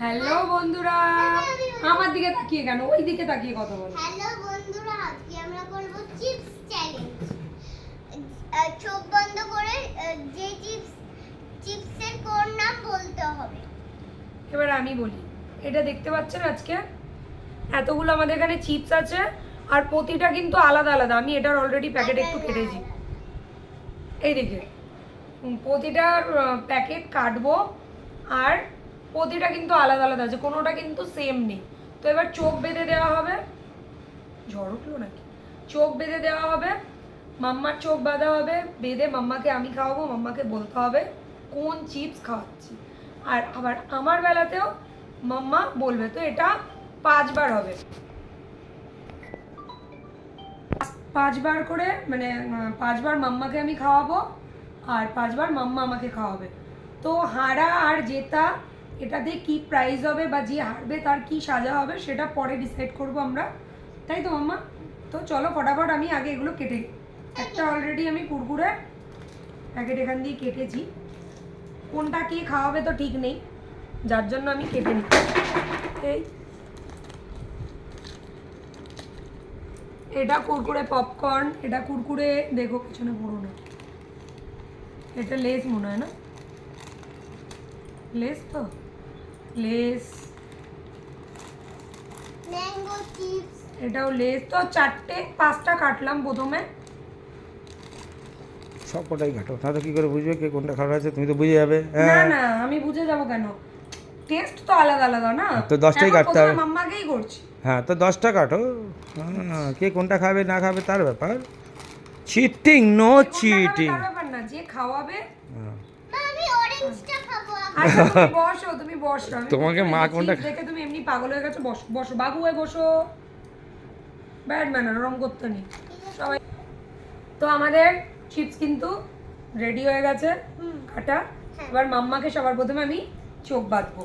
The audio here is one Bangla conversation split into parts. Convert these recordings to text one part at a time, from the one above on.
হ্যালো বন্ধুরা, আমার দিকে তাকিয়ে কেন, ওই দিকে তাকিয়ে কথা বলো। হ্যালো বন্ধুরা, আজকে আমরা করব চিপস চ্যালেঞ্জ। চোখ বন্ধ করে যে চিপসের কোন নাম বলতে হবে। এবার আমি বলি, এটা দেখতে পাচ্ছেন আজকে এতগুলো আমাদের এখানে চিপস আছে, আর প্রতিটা কিন্তু আলাদা আলাদা। আমি এটার অলরেডি প্যাকেট একটু কেটেছি, এই দিকে প্রতিটার প্যাকেট কাটবো, আর প্রতিটা কিন্তু আলাদা আলাদা আছে, কোনোটা কিন্তু সেম নেই। তো এবার চোখ বেঁধে দেওয়া হবে। ঝড় উঠলো নাকি? চোখ বেঁধে দেওয়া হবে, মাম্মার চোখ বাঁধা হবে, বেঁধে মাম্মাকে আমি খাওয়াবো, মাম্মাকে বলতে হবে কোন চিপস খাওয়াচ্ছি। আর আবার আমার বেলাতেও মাম্মা বলবে। তো এটা 5 বার হবে, 5 বার করে, মানে 5 বার মাম্মাকে আমি খাওয়াবো আর 5 বার মাম্মা আমাকে খাওয়াবে। তো হারা আর জেতা এটাতে কি প্রাইজ হবে বা যে হারবে তার কি সাজা হবে সেটা পরে ডিসাইড করব আমরা, তাই তো মাম্মা? তো চলো ফটাফট আমি আগে এগুলো কেটে নিই। একটা অলরেডি আমি কুরকুরে প্যাকেট এখান দিয়ে কেটেছি, কোনটা কে খাওয়াবে তো ঠিক নেই, যার জন্য আমি কেটে নিই। এই এটা কুরকুরে পপকর্ন, এটা কুরকুরে, দেখো পিছনে পুরো না, এটা লেস মনে হয় না, লেস তো, লেস, ম্যাঙ্গো চিপস, এটাও লেস। তো 4-5টা কাটলাম প্রথমে। সব কটাই ঘাটো, তাহলে কি করে বুঝবে কে কোনটা খারাপ আছে? তুমি তো বুঝে যাবে। না না, আমি বুঝে যাব কেন? টেস্ট তো আলাদা আলাদা না, তো 10টাই কাটতে হবে। মাম্মাকেই করছি। হ্যাঁ, তো 10টা কাটো। হ্যাঁ, কে কোনটা খাবে না খাবে তার ব্যাপার। Cheating, no cheating. তার ব্যাপার না, যে খাওয়াবে। আমি অরেঞ্জটা খাবো। আচ্ছা তুমি বসো, তুমি বসো। আমি তোমাকে মা কোনটা দেখে তুমি এমনি পাগল হয়ে গেছো। বসো বসো বাবু, হয়ে বসো। ব্যাড ম্যানার, ওরম করতে নেই সবাই। তো আমাদের চিপস কিন্তু রেডি হয়ে গেছে কাটা। এবার মাম্মাকে সবার প্রথমে আমি চোখ বাঁধবো।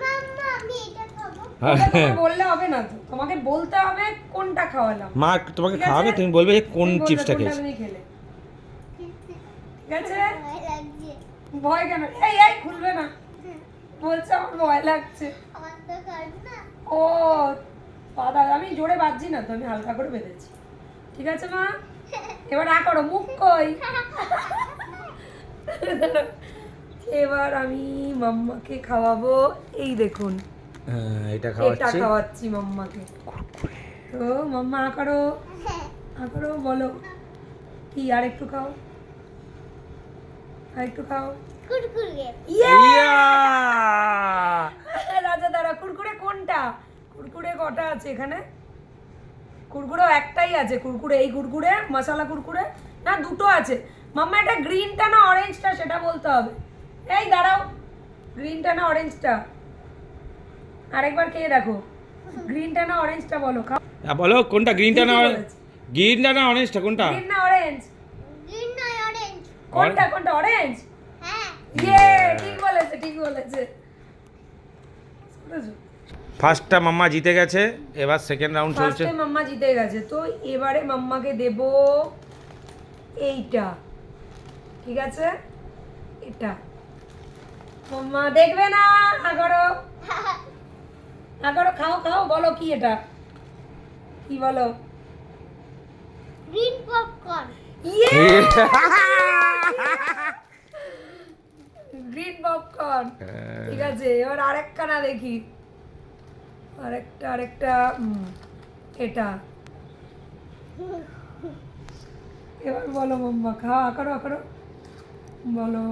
মাম্মা আমি এটা খাবো। ওটা তোমার বললে হবে না, তো তোমাকে বলতে হবে কোনটা খাওয়ালাম। মা তোমাকে ঠিক আছে? খাওয়াবে, তুমি বলবে যে কোন তুমি বলবে চিপসটা কোনটা খেয়েছো। তুমি খেলে। ঠিক আছে? ভয় লাগছে। ভয় কেন? এই এই খুলবে না, বলছে আমার ভয় লাগছে। আমার তো কাটবে না। ও পাদা, আমি জোরে বাজছি না তো, আমি হালকা করে বেঁধেছি। ঠিক আছে মা, এবার আ করো, মুখ কই। এবার আমি মাম্মাকে খাওয়াবো। এই দেখুন, হ্যাঁ, এটা এটা খাওয়াচ্ছি। খাওয়াচ্ছি মাম্মাকে। তো মাম্মা আ করো, আ করো, বলো কি, আর একটু খাও, আর একটু খাও। কুরকুরে। ইয়ে! ইয়া! রাজা দাঁড়া, কুরকুরে কোনটা? কুরকুরে কটা আছে এখানে? কুরকুরেও একটাই আছে। কুরকুরে, এই কুরকুরে, মশলা কুরকুরে না, দুটো আছে। মাম্মা এটা গ্রিনটা না অরেঞ্জটা সেটা বলতে হবে। এই দাঁড়াও, গ্রিনটা না অরেঞ্জটা? আরেকবার খেয়ে দেখো, গ্রিনটা না অরেঞ্জটা বলো, খাও। বলো কোনটা, গ্রিনটা না ঠিকই বলেছে। গ্রিনটা না অরেঞ্জটা কোনটা? গ্রিন না অরেঞ্জ? গ্রিন নয় অরেঞ্জ। কোনটা কোনটা? অরেঞ্জ। হ্যাঁ। ইয়ে, ঠিক বলেছে, ঠিক বলেছে। ফার্স্টটা মাম্মা জিতে গেছে, এবার সেকেন্ড রাউন্ড চলছে। ফার্স্টে মাম্মা জিতে গেছে, তো এবারে মাম্মাকে দেব এইটা। ঠিক আছে, এটা মাম্মা দেখবে না। আগরো আগরো, খাও খাও, বলো কি এটা, কি বলো? Green popcorn. ইয়ে, গ্রিন পপকর্ন। ঠিক আছে, এবার আরেকটা না দেখি, আরেকটা এটা। এবার বলো মাম্মা, খাও, আকারো আকারো, বলো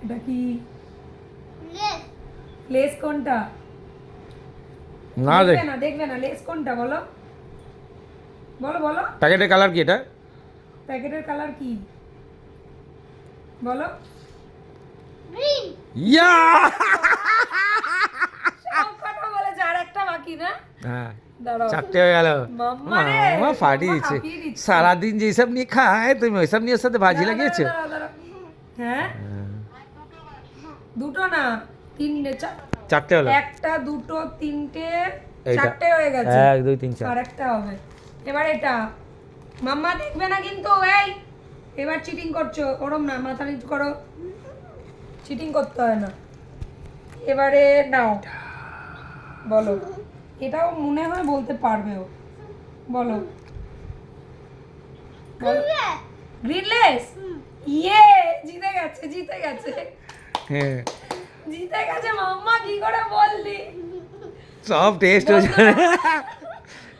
এটা কি? লেস। লেস কোনটা? না দেখ, দেখবে না, দেখবে না, লেস কোনটা বলো, বলো বলো। প্যাকেটের কালার কি এটা? প্যাকেটের কালার কি বলো? গ্রিন। ইয়া! সবকটা বলেছে, আর একটা বাকি না? হ্যাঁ, দাঁড়াও, 4টে হয়ে গেল। মাম্মা রে, মাম্মা ফাটি মাম্মা দিচ্ছে। কাঁপিয়ে দিচ্ছে। সারাদিন যেসব নিয়ে খায় তুমি ওইসব নিয়ে ওর সাথে ভাজি দাঁড়াও, লাগিয়েছো। দাঁড়াও, দাঁড়াও। হ্যাঁ, দুটো না, তিনটে, 4টে হলো। একটা, দুটো, তিনটে, এইটা। 4টে হয়ে গেছে। 1 2 3 4। আর একটা হবে। এবার এটা মাম্মা দেখবে না কিন্তু। এই এবার চিটিং করছো, ওরম না, মাথা নিচু করো, চিটিং করতে হয় না। এবারে নাও, বলো, এটাও মনে হয় বলতে পারবে ও। বলো গ্রিনলেস। ইয়ে, জিতে গেছে, জিতে গেছে, হ্যাঁ জিতে গেছে মাম্মা। কি করে বললি? সব টেস্ট হয়েছে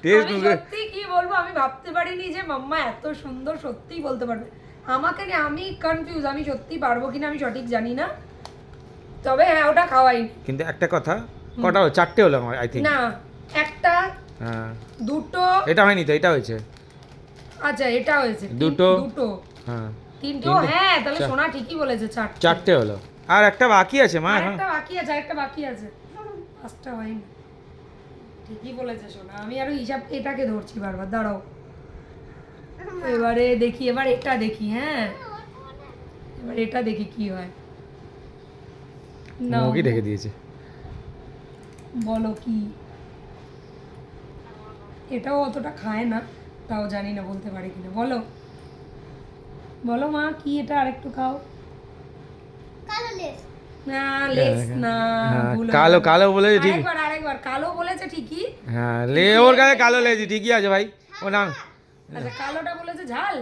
টেস্ট আমি সত্যি কি বলবো, আমি ভাবতে পারিনি যে মাম্মা এত সুন্দর সত্যিই বলতে পারবে। আমাকে নিয়ে আমি কনফিউজ, আমি সত্যি পারবো কিনা আমি সঠিক জানি না, তবে হ্যাঁ ওটা খাওয়াই। কিন্তু একটা কথা, কটা হলো? 4টে হলো আমার আই থিঙ্ক। না, একটা, হ্যাঁ দুটো, এটা হয়নি তো, এটা হয়েছে। আচ্ছা এটা হয়েছে দুটো। দুটো, হ্যাঁ তিনটো। হ্যাঁ তাহলে সোনা ঠিকই বলেছে, 4টে। 4টে হলো, আর একটা বাকি আছে মা এখন। আরেকটা বাকি আছে, আরেকটা বাকি আছে, 5টা হয়নি। ঠিকই বলেছে সোনা, আমি আরো হিসাব এটাকে ধরছি বারবার, দাঁড়াও। এবারে দেখি, এবার এটা দেখি। হ্যাঁ এবার এটা দেখি কি হয়। নাও, মুখই ঢেকে দিয়েছে। বলো কি। এটাও অতটা খায় না, তাও জানি না বলতে পারে কিনা। বলো বলো মা কি এটা, আরেকটু খাও। কালো লেস। না লেস না, হ্যাঁ, ভুল হয়ে কালো গেল। কালো বলে ঠিক। আরেকবার কালো বলেছে ঠিকই। হ্যাঁ ওর কাছে কালো লেগেছে, ঠিকই আছে ভাই। ও নাম আচ্ছা কালোটা বলেছে ঝাল।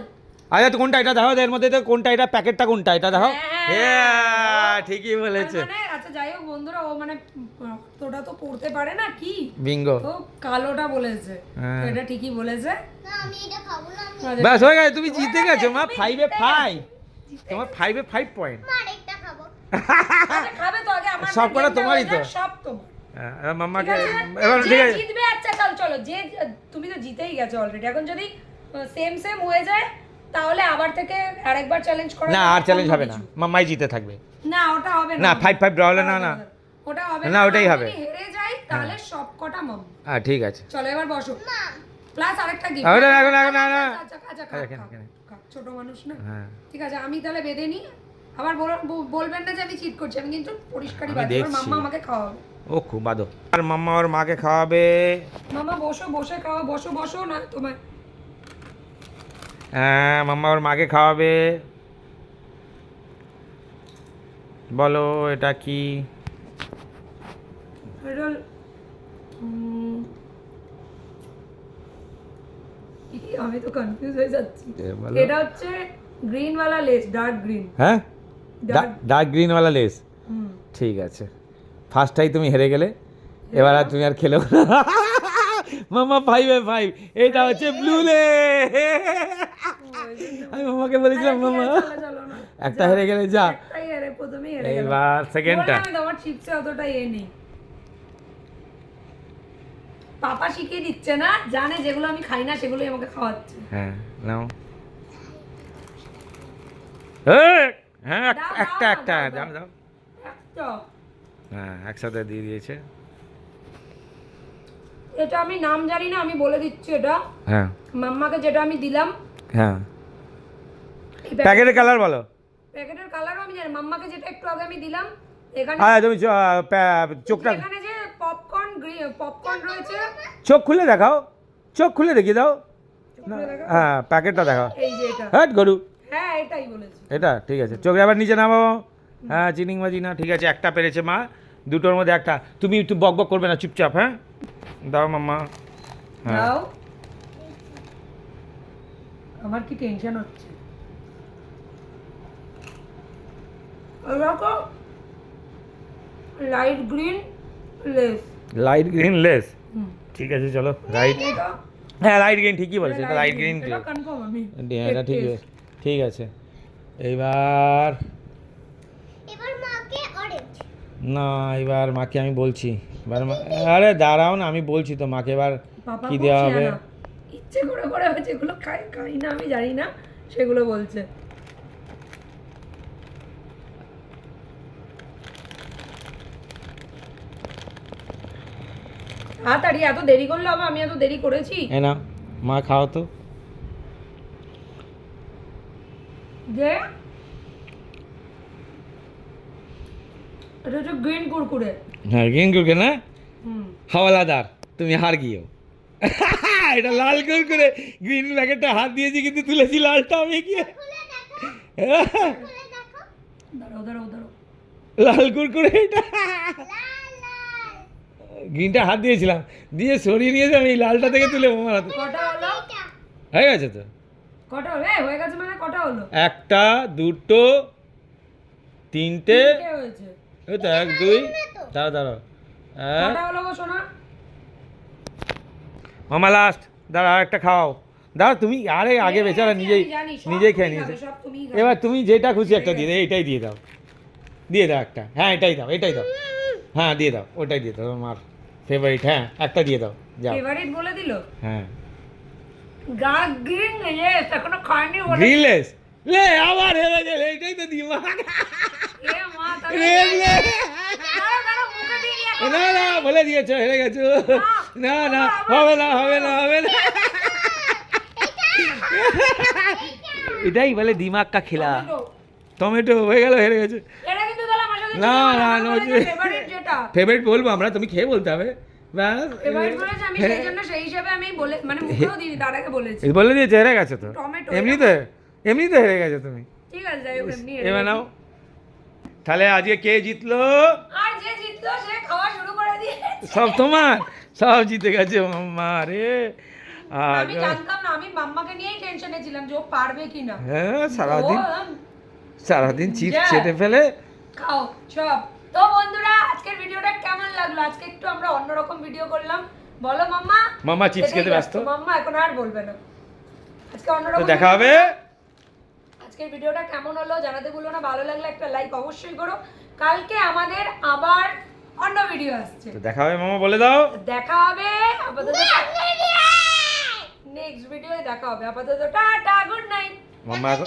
আচ্ছা, তো কোনটা এটা দেখো, এর মধ্যে তো কোনটা, এটা প্যাকেটটা কোনটা এটা দেখো। হ্যাঁ, হ্যাঁ ঠিকই বলেছে। মানে আচ্ছা যাই হোক বন্ধুরা, ও মানে তোটা তো পড়তে পারে না কি, বিঙ্গো। তো কালোটা বলেছে, হ্যাঁ। তো এটা ঠিকই বলেছে। না আমি এটা খাবো না, আমি আচ্ছা, ব্যাস হয়ে গেছে, তুমি জিতে গেছো মা। তুমি 5-এ জিতে 5, জিতে তোমার 5-এ 5 পয়েন্ট। আরেকটা খাবো। আচ্ছা, খাবে তো আগে আমার সব কটা game টা তোমারই হয়ে যাক, তো। সব তোমার। মাম্মাকে ঠিক আছে? এবার যে ঠিক আছে। জিতবে, আচ্ছা চল চলো, যে তুমি তো জিতেই গেছো অলরেডি, এখন যদি সেম সেম হয়ে যায় তাহলে আবার থেকে আরেকবার চ্যালেঞ্জ করা না যাবে, আর চ্যালেঞ্জ অন্য হবে না, কিছু। মাম্মাই জিতে থাকবে। না ওটা হবে না, না 5-5 ড্র হলে না না। ওটা হবে না, ওটাই আমি হবে। যদি হেরে যাই তাহলে সব কটা মাম। হ্যাঁ ঠিক আছে। চলো এবার বসো, মা প্লাস আরেকটা গিফট। এখন এখন এখন না না। আচ্ছা আচ্ছা এখানে, এখানে। ছোট মানুষ না, হ্যাঁ ঠিক আছে আমি তাহলে বেঁধে নিই। আবার বলবেন না যে আমি চিট করছি, আমি কিন্তু পরিষ্কারই আমি বাদ। এবার দেখছি। মাম্মা আমাকে খাওয়াবে। ও খুব বাদো। আর মাম্মা ওর মাকে খাওয়াবে। মামা বসো, বসে খাও, বসো বসো না তোমার। হ্যাঁ মাম্মা ওর মাকে খাওয়াবে। বলো এটা কি? এটা আমি তো কনফিউজ হয়ে যাচ্ছি। বলো। এটা হচ্ছে গ্রিন वाला লেস, ডার্ক গ্রিন। হ্যাঁ ডার্ক ডার্ক গ্রিন ওয়ালা লেস। ঠিক আছে, ফার্স্টটাই তুমি হেরে গেলে, এবার আর তুমি আর খেলো না। মাম্মা 5-এ 5, এটা হচ্ছে ব্লু লে। আমি মামাকে বলেছিলাম মামা চলো না, একটা হেরে গেলে যা। একটাই হেরে, প্রথমেই হেরে গেলাম। এইবার সেকেন্ডটা। বললাম তো আমার চিপসে অতটা নেই। পাপা শিখিয়ে দিচ্ছে না, জানে যেগুলো আমি খাই না সেগুলোই আমাকে খাওয়াচ্ছে। হ্যাঁ নাও। হ্যাঁ দাও, একটা দাও, একটা দাও, দাও দাও। একটা। হ্যাঁ একসাথে দিয়ে দিয়েছে। এটা আমি নাম জানি না, আমি বলে দিচ্ছি এটা হ্যাঁ মাম্মাকে যেটা আমি দিলাম। হ্যাঁ এই প্যাকেটের কালার বলো। প্যাকেটের কালারও আমি জানি। মাম্মাকে যেটা একটু আগে আমি দিলাম, এখানে হ্যাঁ তুমি চোখটা, এখানে যে পপকর্ন রয়েছে, চোখ খুলে দেখাও, চোখ খুলে দেখিয়ে দাও। না, হ্যাঁ প্যাকেটটা দেখাও। এই যে এটা। হ্যাঁ গরু, হ্যাঁ এটাই বলেছি। এটা ঠিক আছে। চোখে আবার নিচে নামাবো। হ্যাঁ চিনিংবাজি না, ঠিক আছে একটা পেরেছে মা, দুটোর মধ্যে একটা। তুমি একটু বক বক করবে না, চুপচাপ। হ্যাঁ দাও মাম্মা। হ্যাঁ দাও। আমার কি টেনশন হচ্ছে। দেখো light green less. Light green less, ঠিক আছে চলো রাইট। এটা হ্যাঁ লাইট গ্রিন ঠিকই বলেছে, এটা লাইট গ্রিন। এটা কনফার্ম আমি। এটা ঠিক আছে, ঠিক আছে। এইবার এবার মাকে অরেঞ্জ। না, এবার মাকে আমি বলছি। এবার আরে দাঁড়াও না, আমি বলছি তো মাকে এবার পাপা কি খুব দেওয়া হবে। শিয়ানা। ইচ্ছে করে করে যেগুলো খাই না আমি জানি না সেগুলো বলছে। তাড়াতাড়ি, এত দেরি করলে হবে? আমি এত দেরি করেছি? এ না মা খাও তো। যে এটা হচ্ছে গ্রিন কুরকুরে। হ্যাঁ গ্রিন কুরকুরে না, হুম হাওয়ালাদার, তুমি হার গিয়েও। এটা লাল কুরকুরে, গ্রিন প্যাকেটটা হাত দিয়েছি কিন্তু তুলেছি লালটা আমি গিয়ে। খুলে দেখো, খুলে দেখো। দাঁড়াও দাঁড়াও দাঁড়াও। লাল কুরকুরে এটা। লাল লাল। গ্রিনটা হাত দিয়েছিলাম, দিয়ে সরিয়ে নিয়েছে, আমি এই লালটা থেকে তুলে মামার হাতে। কটা হলো? হয়ে গেছে তো, কটা হলো? হয়ে গেছে মানে কটা হলো? একটা, দুটো, তিনটে, কে হয়েছে? এই তো 1 2, দাঁড়াও দাঁড়াও, এক, কটা হলো গো সোনা? মামা লাস্ট, দাঁড়া আর একটা খাও, দাঁড়া তুমি, আরে আগে বেচারা নিজেই আমি জানি, সব নিজেই খেয়ে তুমি নিয়েছে। খাবে, সব তুমিই খাবে। এবার তুমি যেটা খুশি একটা দিয়ে দাও, এইটাই দিয়ে দাও, দিয়ে দাও একটা, হ্যাঁ এটাই দাও, এটাই দাও, হ্যাঁ দিয়ে দাও, ওটাই দিয়ে দাও, আমার ফেভারিট, হ্যাঁ একটা দিয়ে দাও, যাও, ফেভারিট বলে দিল। হ্যাঁ গা গ্রিন ইয়েস, এখনো খায়নি বলে। গ্রিনলেস, লে আবার হেরে গেলে, এইটাই তো দিমাগ, এ মা, তাহলে রে রে। দাঁড়াও, দাঁড়াও, মুখে দিয়ে নিয়ে এখন। না না বলে দিয়েছো, হেরে গেছো, না না হবে না হবে না হবে না, এটাই বলে দিমাগ কা খেলা, টমেটো। টমেটো হয়ে গেল, হেরে গেছে। এটা কিন্তু তাহলে আমার সাথে না, ছিল, না, আমার না, বলেছে যে- favorite যেটা। ফেভারিট বলবো আমরা, তুমি খেয়ে বলতে হবে, ব্যাস। favorite বলেছে, আমি সেই জন্য সেই হিসাবে আমি বলে মানে মুখেও দিই তার আগে বলেছি। এই বলে দিয়েছে, হেরে গেছে তো, টমেটো, এমনিতে এমনিতে হেরে গেছে তুমি। ঠিক আছে, যাই হোক, এমনি এবার নাও, তাহলে আজকে কে জিতলো? আর যে জিতলো সে খাওয়া শুরু করে দিয়ে। সব তোমার, সব জিতে গেছে মাম্মা রে। আর আমি জানতাম না, আমি মাম্মাকে নিয়েই টেনশনে ছিলাম যে ও পারবে কিনা। হ্যাঁ সারাদিন, ও, সারাদিন চিপস যা। চেটে ফেলে। খাও সব। তো বন্ধুরা, আজকের ভিডিওটা কেমন লাগলো? আজকে একটু আমরা অন্যরকম ভিডিও করলাম। বলো মাম্মা। মাম্মা চিপস খেতে এটাই ব্যস্ত। মাম্মা এখন আর বলবে না। আজকে তো অন্যরকম দেখা video হবে। করলাম। আজকের ভিডিওটা কেমন হলো জানাতে ভুলো না, ভালো লাগলে একটা লাইক অবশ্যই করো। কালকে আমাদের আবার অন্য ভিডিও আসছে, তো দেখা হবে মামা, বলে দাও। দেখা হবে। আপাতত নেক্সট ভিডিওয়ে দেখা হবে। আপাতত টাটা, গুড নাইট। মাম্মা এখন